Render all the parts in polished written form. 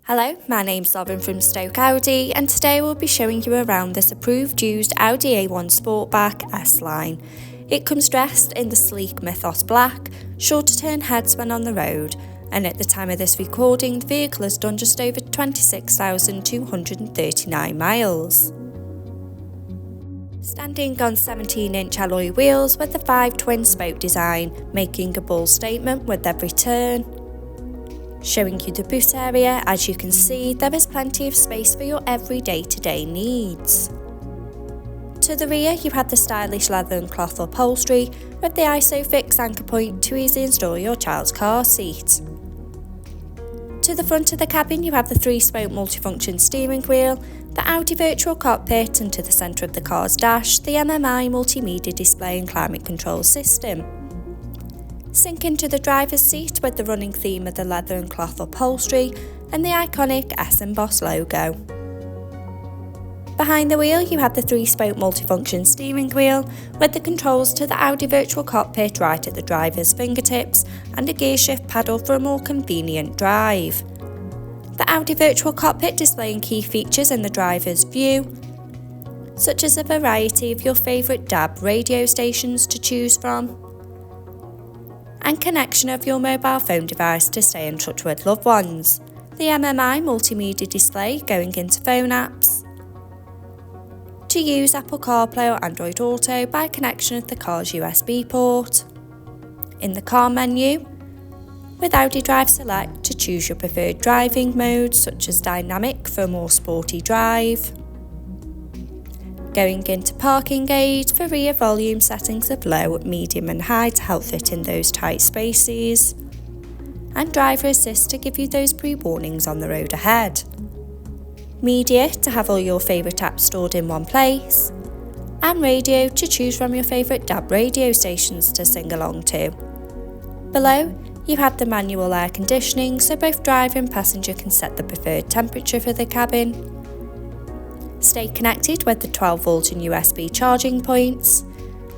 Hello, my name's Lauren from Stoke Audi, and today we'll be showing you around this approved used Audi A1 Sportback S-Line. It comes dressed in the sleek Mythos black, sure to turn heads when on the road, and at the time of this recording the vehicle has done just over 26,239 miles. Standing on 17-inch alloy wheels with the 5 twin-spoke design, making a bold statement with every turn. Showing you the boot area, as you can see, there is plenty of space for your every day-to-day needs. To the rear, you have the stylish leather and cloth upholstery with the ISOFIX anchor point to easily install your child's car seat. To the front of the cabin, you have the 3-spoke multifunction steering wheel, the Audi virtual cockpit, and to the centre of the car's dash, the MMI multimedia display and climate control system. Sink into the driver's seat with the running theme of the leather and cloth upholstery and the iconic S and Boss logo. Behind the wheel you have the 3-spoke multifunction steering wheel with the controls to the Audi virtual cockpit right at the driver's fingertips and a gear shift paddle for a more convenient drive. The Audi virtual cockpit displaying key features in the driver's view, such as a variety of your favourite DAB radio stations to choose from, and connection of your mobile phone device to stay in touch with loved ones, the MMI multimedia display going into phone apps, to use Apple CarPlay or Android Auto by connection of the car's USB port, in the car menu, with Audi Drive Select to choose your preferred driving mode such as dynamic for a more sporty drive, going into parking aid for rear volume settings of low, medium and high to help fit in those tight spaces, and driver assist to give you those pre-warnings on the road ahead. Media to have all your favourite apps stored in one place, and radio to choose from your favourite DAB radio stations to sing along to. Below, you have the manual air conditioning so both driver and passenger can set the preferred temperature for the cabin. Stay connected with the 12V and USB charging points,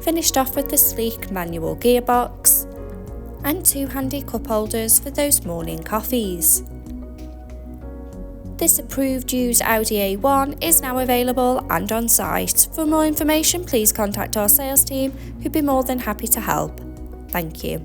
finished off with the sleek manual gearbox, and 2 handy cup holders for those morning coffees. This approved used Audi A1 is now available and on site. For more information, please contact our sales team who'd be more than happy to help. Thank you.